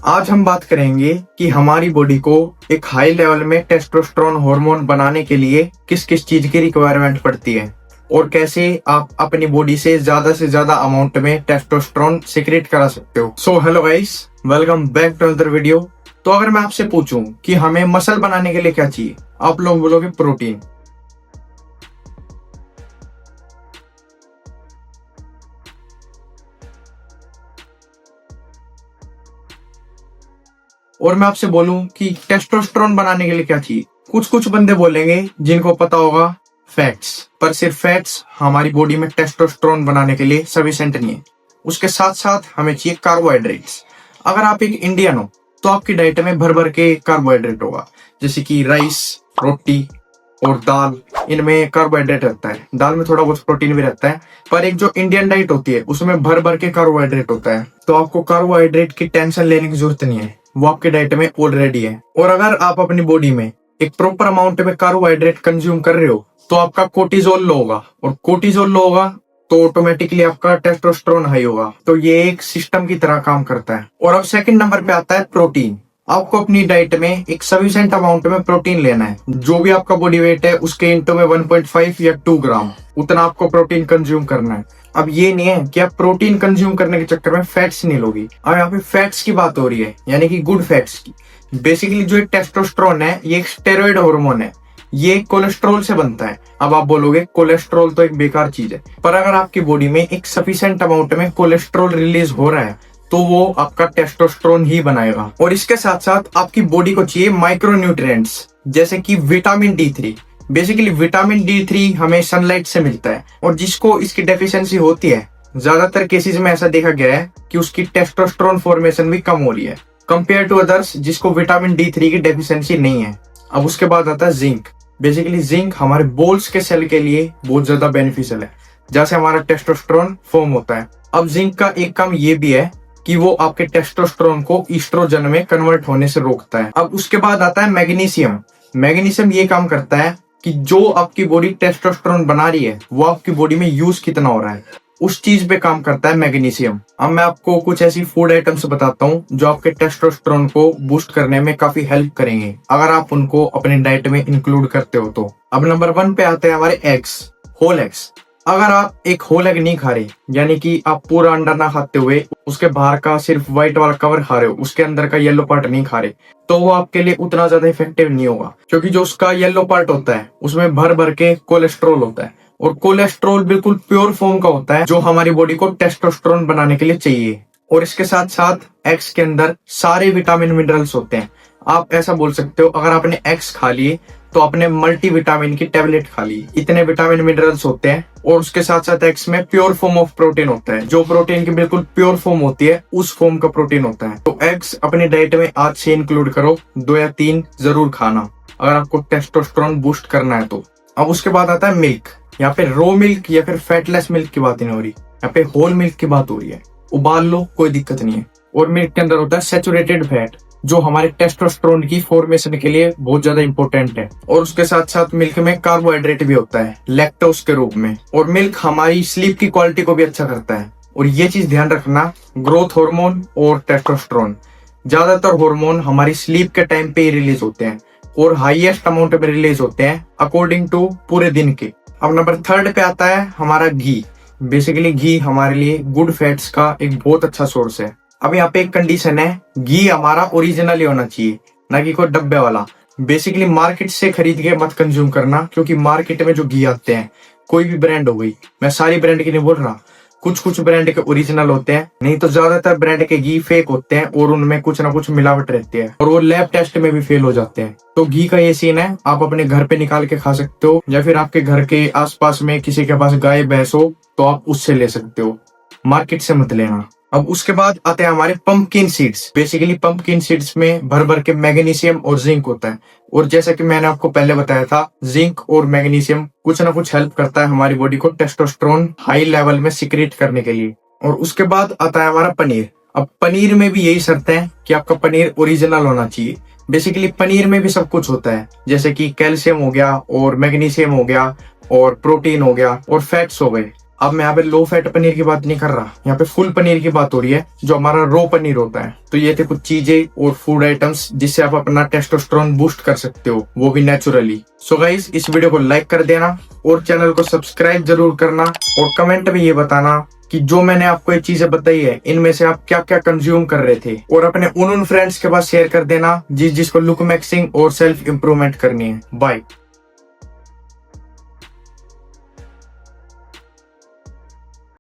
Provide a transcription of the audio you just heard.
आज हम बात करेंगे कि हमारी बॉडी को एक हाई लेवल में टेस्टोस्टेरोन हार्मोन बनाने के लिए किस किस चीज की रिक्वायरमेंट पड़ती है और कैसे आप अपनी बॉडी से ज्यादा अमाउंट में टेस्टोस्टेरोन सीक्रेट करा सकते हो। So hello guys, welcome back to another video. तो अगर मैं आपसे पूछूं कि हमें मसल बनाने के लिए क्या चाहिए, आप लोग बोलोगे प्रोटीन। और मैं आपसे बोलूं कि टेस्टोस्टेरोन बनाने के लिए क्या चाहिए, कुछ कुछ बंदे बोलेंगे जिनको पता होगा फैट्स। पर सिर्फ फैट्स हमारी बॉडी में टेस्टोस्टेरोन बनाने के लिए सफिशिएंट नहीं है। उसके साथ साथ हमें चाहिए कार्बोहाइड्रेट्स। अगर आप एक इंडियन हो तो आपकी डाइट में भर भर के कार्बोहाइड्रेट होगा, जैसे कि राइस, रोटी और दाल। इनमें कार्बोहाइड्रेट रहता है, दाल में थोड़ा बहुत प्रोटीन भी रहता है। पर एक जो इंडियन डाइट होती है उसमें भर भर के कार्बोहाइड्रेट होता है, तो आपको कार्बोहाइड्रेट की टेंशन लेने की जरूरत नहीं है, वो आपके डाइट में ऑलरेडी है। और अगर आप अपनी बॉडी में एक प्रॉपर अमाउंट में कार्बोहाइड्रेट कंज्यूम कर रहे हो तो आपका कोर्टिजोल लो होगा, और कोर्टिजोल लो होगा तो ऑटोमेटिकली आपका टेस्टोस्टेरोन हाई होगा। तो ये एक सिस्टम की तरह काम करता है। और अब सेकंड नंबर पे आता है प्रोटीन। आपको अपनी डाइट में एक सफिशिएंट अमाउंट में प्रोटीन लेना है। जो भी आपका बॉडी वेट है उसके इंटू में 1.5 या 2 ग्राम उतना आपको प्रोटीन कंज्यूम करना है। अब ये नहीं है कि आप प्रोटीन कंज्यूम करने के चक्कर में फैट्स नहीं लोगी। अब यहाँ पे फैट्स की बात हो रही है, यानी कि गुड फैट्स की। बेसिकली जो टेस्टोस्टेरोन है ये एक स्टेरॉइड हार्मोन है, ये कोलेस्ट्रॉल से बनता है। अब आप बोलोगे कोलेस्ट्रॉल तो एक बेकार चीज है, पर अगर आपकी बॉडी में एक सफिशिएंट अमाउंट में कोलेस्ट्रॉल रिलीज हो रहा है तो वो आपका टेस्टोस्टेरोन ही बनाएगा। और इसके साथ साथ आपकी बॉडी को चाहिए माइक्रो न्यूट्रिएंट्स, जैसे कि vitamin D3। Basically vitamin D3 हमें सनलाइट से मिलता है, और जिसको इसकी डेफिशिएंसी होती है ज्यादातर केसेस में ऐसा देखा गया है कि उसकी टेस्टोस्टेरोन फॉर्मेशन भी कम हो रही है कंपेयर टू अदर्स जिसको विटामिन D3 की डेफिशिएंसी नहीं है। अब उसके बाद आता है जिंक। बेसिकली जिंक हमारे बोल्स के सेल के लिए बहुत ज्यादा बेनिफिशियल है, जैसे हमारा टेस्टोस्टेरोन फॉर्म होता है। अब जिंक का एक काम ये भी है कि वो आपके टेस्टोस्टेरोन को ईस्ट्रोजन में कन्वर्ट होने से रोकता है। अब उसके बाद आता है मैग्नीशियम। मैग्नीशियम ये काम करता है कि जो आपकी बॉडी टेस्टोस्टेरोन बना रही है वो आपकी बॉडी में यूज कितना हो रहा है, उस चीज पे काम करता है मैग्नीशियम। अब मैं आपको कुछ ऐसी फूड आइटम्स बताता हूँ जो आपके टेस्टोस्टेरोन को बूस्ट करने में काफी हेल्प करेंगे अगर आप उनको अपने डाइट में इंक्लूड करते हो तो। अब नंबर 1 पे आते हैं हमारे एग्स, होल एग्स। अगर आप एक होल एग नहीं खा रहे, यानी कि आप पूरा अंडा ना खाते हुए उसके बाहर का सिर्फ व्हाइट वाला कवर खा रहे हो, उसके अंदर का येलो पार्ट नहीं खा रहे, तो वो आपके लिए उतना ज्यादा इफेक्टिव नहीं होगा, क्योंकि जो उसका येलो पार्ट होता है उसमें भर भर के कोलेस्ट्रॉल होता है। और कोलेस्ट्रॉल बिल्कुल प्योर फॉर्म का होता है जो हमारी बॉडी को टेस्टोस्टेरोन बनाने के लिए चाहिए। और इसके साथ साथ एग्स के अंदर सारे विटामिन मिनरल्स होते हैं। आप ऐसा बोल सकते हो अगर आपने एग्स खा लिए तो आपने मल्टी विटामिन की टेबलेट खा ली, इतने विटामिन मिनरल्स होते हैं। और उसके साथ साथ एग्स में प्योर फॉर्म ऑफ प्रोटीन होता है, जो प्रोटीन की बिल्कुल प्योर फॉर्म होती है उस फॉर्म का प्रोटीन होता है। तो एग्स अपनी डाइट में आज से इंक्लूड करो, 2 या 3 जरूर खाना अगर आपको टेस्टोस्टेरोन बूस्ट करना है तो। अब उसके बाद आता है मिल्क। यहाँ पे रो मिल्क या फिर फैटलेस मिल्क की बात नहीं हो रही, यहाँ पे होल मिल्क की बात हो रही है। उबाल लो, कोई दिक्कत नहीं है। और मिल्क के अंदर होता है सैचुरेटेड फैट, जो हमारे टेस्टोस्टेरोन की फॉर्मेशन के लिए बहुत ज्यादा इंपॉर्टेंट है। और उसके साथ साथ मिल्क में कार्बोहाइड्रेट भी होता है लैक्टोज के रूप में। और मिल्क हमारी स्लीप की क्वालिटी को भी अच्छा करता है। और ये चीज ध्यान रखना, ग्रोथ हार्मोन और टेस्टोस्टेरोन, ज्यादातर हार्मोन हमारी स्लीप के टाइम पे ही रिलीज होते हैं और हाईएस्ट अमाउंट में रिलीज होते हैं अकॉर्डिंग टू पूरे दिन के। अब नंबर 3 पे आता है हमारा घी। बेसिकली घी हमारे लिए गुड फैट्स का एक बहुत अच्छा सोर्स है। अब यहाँ पे एक कंडीशन है, घी हमारा ओरिजिनल ही होना चाहिए, ना कि कोई डब्बे वाला। बेसिकली मार्केट से खरीद के मत कंज्यूम करना, क्योंकि मार्केट में जो घी आते हैं, कोई भी ब्रांड हो गई, मैं सारी ब्रांड की नहीं बोल रहा, कुछ ब्रांड के ओरिजिनल होते हैं, नहीं तो ज्यादातर ब्रांड के घी फेक होते हैं और उनमें कुछ ना कुछ मिलावट रहती है और वो लैब टेस्ट में भी फेल हो जाते हैं। तो घी का ये सीन है, आप अपने घर पे निकाल के खा सकते हो, या फिर आपके घर के आसपास में किसी के पास गाय भैंस हो तो आप उससे ले सकते हो, मार्केट से मत लेना। अब उसके बाद आते हैं हमारे pumpkin seeds. Basically pumpkin seeds में भर भर के मैग्नीशियम और जिंक होता है। और जैसा कि मैंने आपको पहले बताया था, जिंक और मैग्नीशियम कुछ ना कुछ हेल्प करता है हमारी बॉडी को टेस्टोस्टेरोन हाई लेवल में सीक्रेट करने के लिए। और उसके बाद आता है हमारा पनीर। अब पनीर में भी यही शर्त है कि आपका पनीर ओरिजिनल होना चाहिए। बेसिकली पनीर में भी सब कुछ होता है, जैसे कि कैल्शियम हो गया और मैग्नीशियम हो गया और प्रोटीन हो गया और फैट्स हो गए। अब मैं यहाँ पे लो फैट पनीर की बात नहीं कर रहा, यहाँ पे फुल पनीर की बात हो रही है, जो हमारा रो पनीर होता है। तो ये थे कुछ चीजें और फूड आइटम्स जिससे आप अपना टेस्टोस्टेरोन बूस्ट कर सकते हो, वो भी नेचुरली। सो गाइस, इस वीडियो को लाइक कर देना और चैनल को सब्सक्राइब जरूर करना, और कमेंट में ये बताना कि जो मैंने आपको ये चीजें बताई है इनमें से आप क्या क्या कंज्यूम कर रहे थे, और अपने उन फ्रेंड्स के पास शेयर कर देना जिसको लुक मैक्सिंग और सेल्फ इंप्रूवमेंट करनी है। बाय।